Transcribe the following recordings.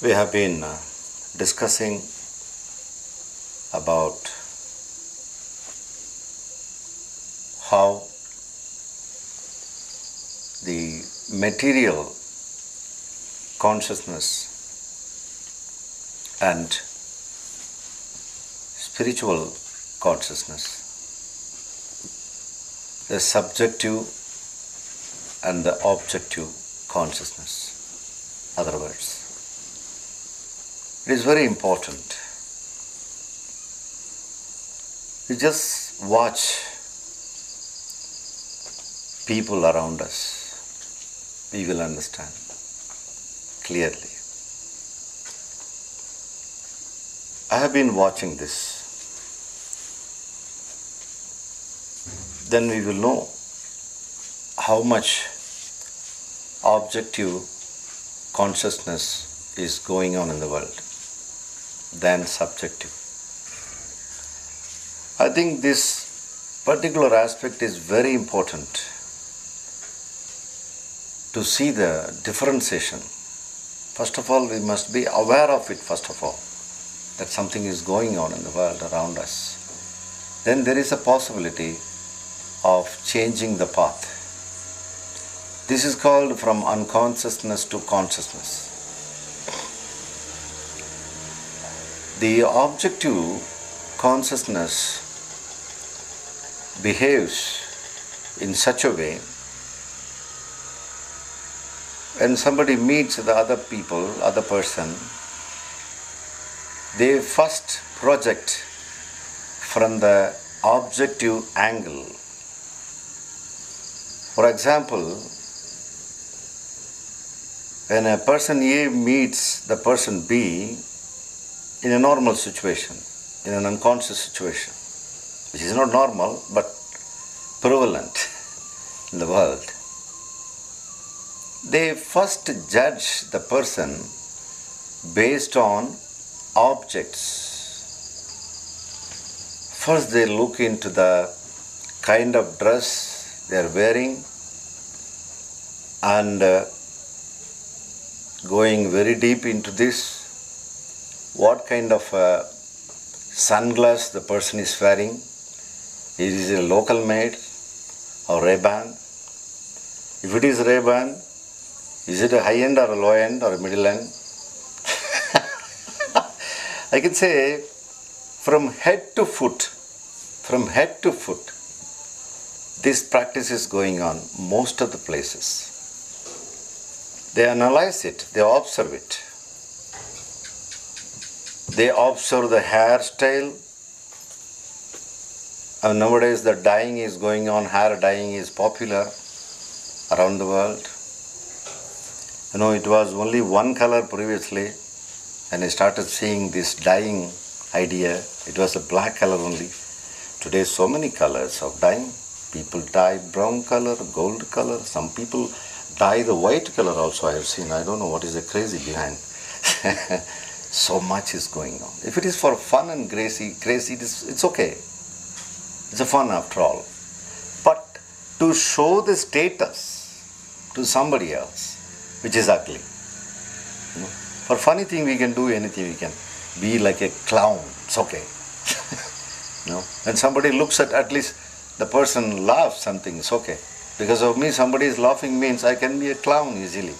We have been discussing about how the material consciousness and spiritual consciousness, the subjective and the objective consciousness. Other words, it is very important. You just watch people around us, we will understand clearly. I have been watching this. Then we will know how much objective consciousness is going on in the world than subjective. I think this particular aspect is very important to see the differentiation. First of all, we must be aware of it, first of all, that something is going on in the world around us. Then there is a possibility of changing the path. This is called from unconsciousness to consciousness. The objective consciousness behaves in such a way when somebody meets the other people, other person, they first project from the objective angle. For example, when a person A meets the person B in a normal situation, in an unconscious situation, which is not normal but prevalent in the world, they first judge the person based on objects. First they look into the kind of dress they are wearing and going very deep into this, what kind of sunglass the person is wearing. Is it a local made or Ray-Ban? If it is Ray-Ban, is it a high end or a low end or a middle end? I can say from head to foot, this practice is going on most of the places. They analyze it, they observe it. They observe the hairstyle. And nowadays the dyeing is going on, hair dyeing is popular around the world. You know, it was only one color previously, and I started seeing this dyeing idea. It was a black color only. Today so many colors of dyeing. People dye brown color, gold color. Some people dye the white color also I have seen. I don't know what is the crazy behind. So much is going on. If it is for fun and crazy, it's okay. It's a fun after all. But to show the status to somebody else, which is ugly. You know, for funny thing we can do anything. We can be like a clown. It's okay. You know, when somebody looks at least the person laughs something. It's okay. Because of me, somebody is laughing means I can be a clown easily.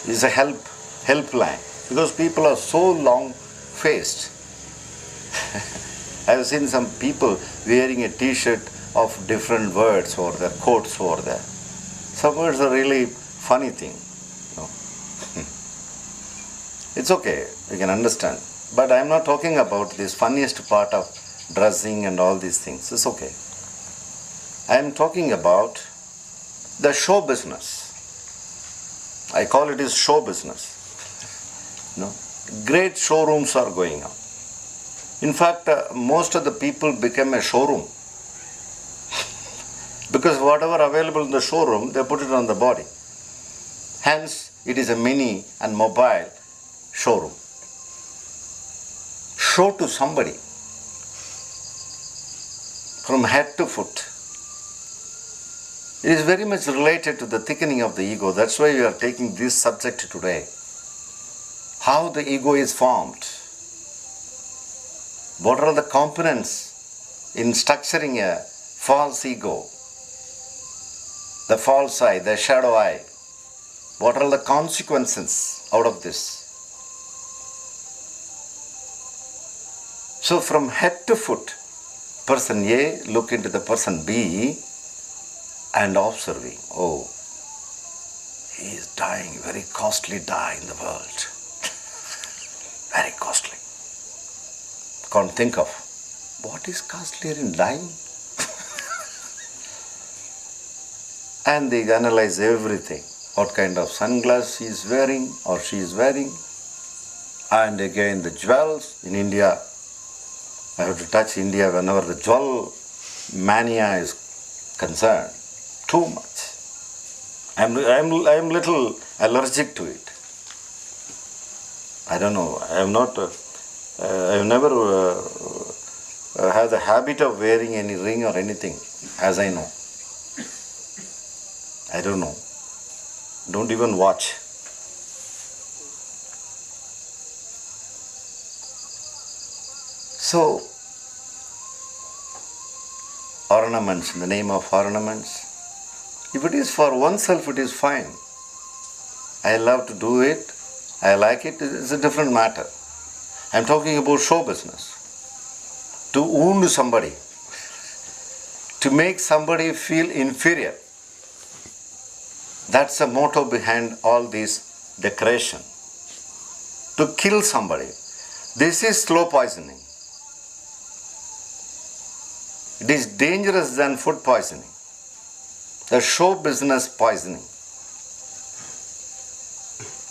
It's a helpline. Because people are so long-faced. I have seen some people wearing a t-shirt of different words over there, quotes over there. Some words are really funny thing. You know. It's okay, we can understand. But I am not talking about this funniest part of dressing and all these things. It's okay. I am talking about the show business. I call it is show business. You know, great showrooms are going on. In fact, most of the people become a showroom. Because whatever available in the showroom, they put it on the body. Hence, it is a mini and mobile showroom. Show to somebody from head to foot. It is very much related to the thickening of the ego. That's why we are taking this subject today. how the ego is formed. What are the components in structuring a false ego? The false I, the shadow I. What are the consequences out of this? So from head to foot, person A look into the person B and observing, oh, he is dying, very costly die in the world. Very costly. Can't think of what is costlier in dying. And they analyze everything. What kind of sunglasses he is wearing or she is wearing. And again the jewels in India. I have to touch India whenever the jewel mania is concerned. Too much. I'm little allergic to it. I don't know. I've never had the habit of wearing any ring or anything, as I know. I don't know. Don't even watch. So, ornaments, in the name of ornaments, if it is for oneself, it is fine. I love to do it, I like it, it's a different matter. I'm talking about show business. To wound somebody, to make somebody feel inferior. That's the motto behind all this decoration. To kill somebody. This is slow poisoning. It is dangerous than food poisoning. The show business poisoning.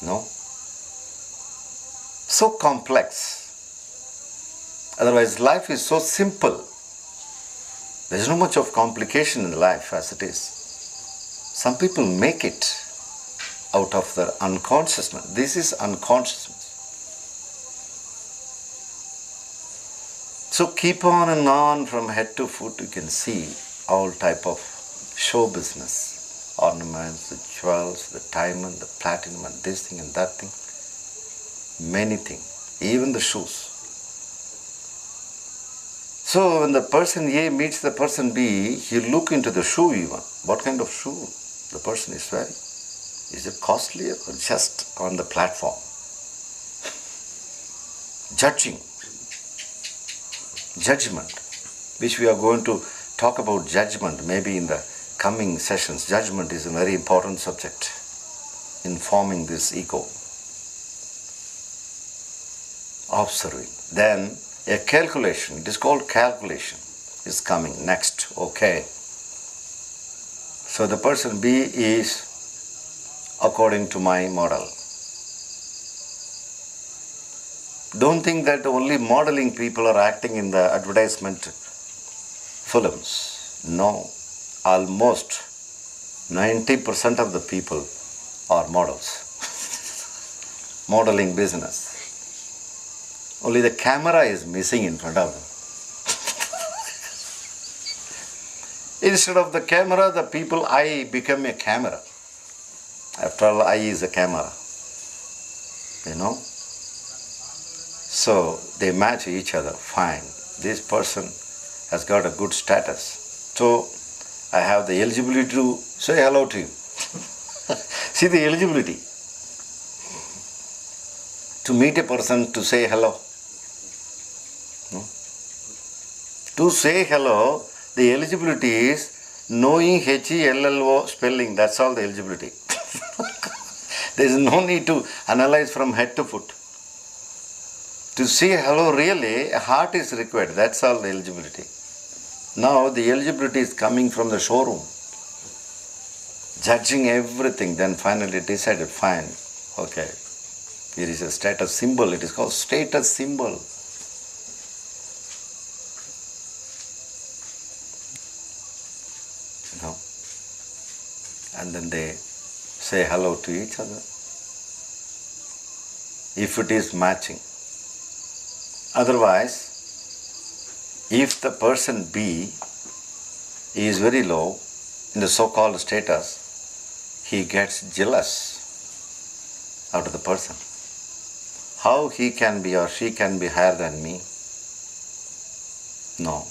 No? So complex. Otherwise, life is so simple. There is no much of complication in life as it is. Some people make it out of their unconsciousness. This is unconsciousness. So keep on and on from head to foot. You can see all type of show business. Ornaments, the jewels, the diamond, the platinum, and this thing and that thing. Many things. Even the shoes. So when the person A meets the person B, he look into the shoe even. What kind of shoe the person is wearing? Is it costly or just on the platform? Judging. Judgment, which we are going to talk about judgment maybe in the coming sessions. Judgment is a very important subject in forming this ego. Observing. Then a calculation, it is called calculation, is coming next. Okay. So the person B is according to my model. Don't think that only modeling people are acting in the advertisement films. No, almost 90% of the people are models. Modeling business. Only the camera is missing in front of them. Instead of the camera, the people, I become a camera. After all, I is a camera. You know? So they match each other, fine. This person has got a good status. So I have the eligibility to say hello to you. See the eligibility. To meet a person, to say hello. No? To say hello, the eligibility is knowing H-E-L-L-O spelling. That's all the eligibility. There is no need to analyze from head to foot. To say hello really, a heart is required. That's all the eligibility. Now the eligibility is coming from the showroom. Judging everything, then finally decided, fine, okay. Here is a status symbol. It is called status symbol. No. And then they say hello to each other. If it is matching. Otherwise, if the person B is very low in the so-called status, he gets jealous out of the person. how he can be or she can be higher than me. No,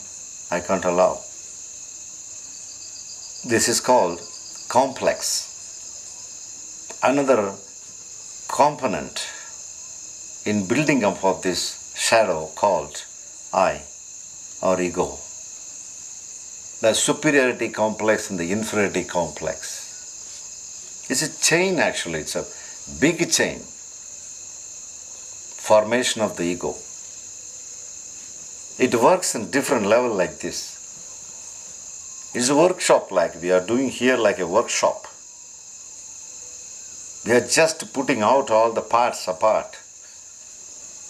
I can't allow. This is called complex. Another component in building up of this shadow called I or ego. The superiority complex and the inferiority complex. It's a chain actually, it's a big chain. Formation of the ego. It works in different level like this. It's a workshop like we are doing here, like a workshop. We are just putting out all the parts apart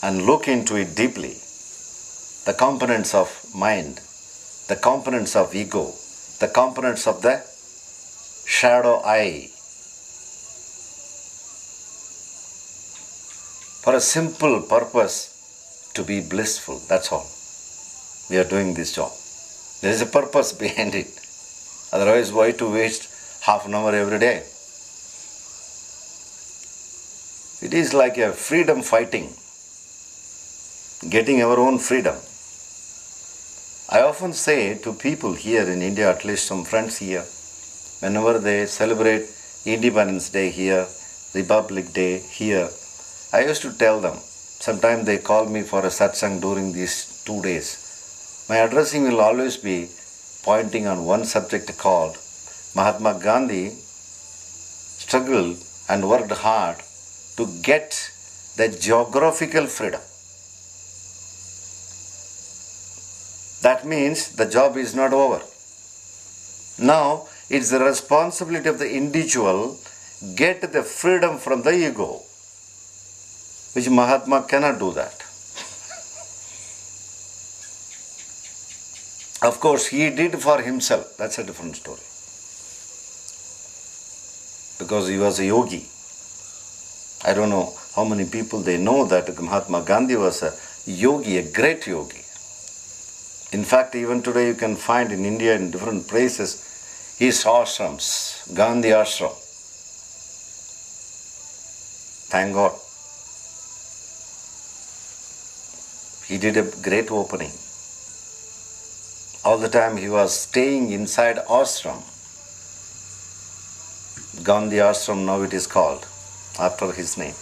and look into it deeply. The components of mind, the components of ego, the components of the shadow I. For a simple purpose to be blissful, that's all. We are doing this job. There is a purpose behind it. Otherwise, why to waste half an hour every day? It is like a freedom fighting, getting our own freedom. I often say to people here in India, at least some friends here, whenever they celebrate Independence Day here, Republic Day here, I used to tell them, sometimes they call me for a satsang during these 2 days. My addressing will always be pointing on one subject called Mahatma Gandhi struggled and worked hard to get the geographical freedom. That means the job is not over. Now it's the responsibility of the individual get the freedom from the ego, which Mahatma cannot do that. Of course, he did for himself. That's a different story. Because he was a yogi. I don't know how many people they know that Mahatma Gandhi was a yogi, a great yogi. In fact, even today you can find in India in different places his ashrams, Gandhi ashram. Thank God. He did a great opening. All the time he was staying inside ashram. Gandhi ashram now it is called, after his name.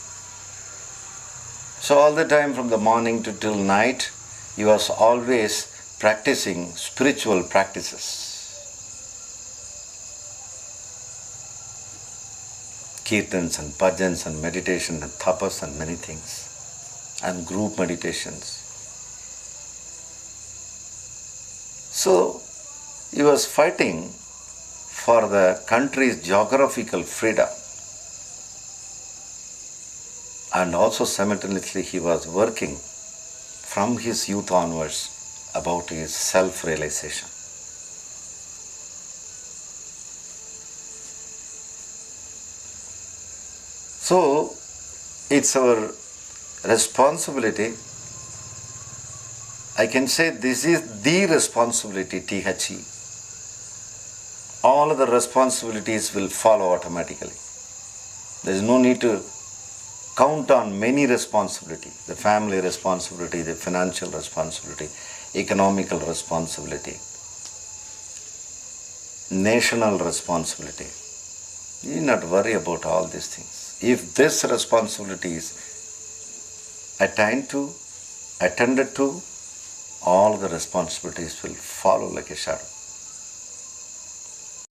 So all the time from the morning to till night, he was always practicing spiritual practices. Kirtans and bhajans and meditation and tapas and many things. And group meditations. So he was fighting for the country's geographical freedom. And also simultaneously he was working from his youth onwards about his self-realization. So it's our responsibility. I can say this is the responsibility, THE. All other responsibilities will follow automatically. There is no need to count on many responsibilities. The family responsibility, the financial responsibility, economical responsibility, national responsibility. You need not worry about all these things. If this responsibility is attended to, all the responsibilities will follow like a shadow.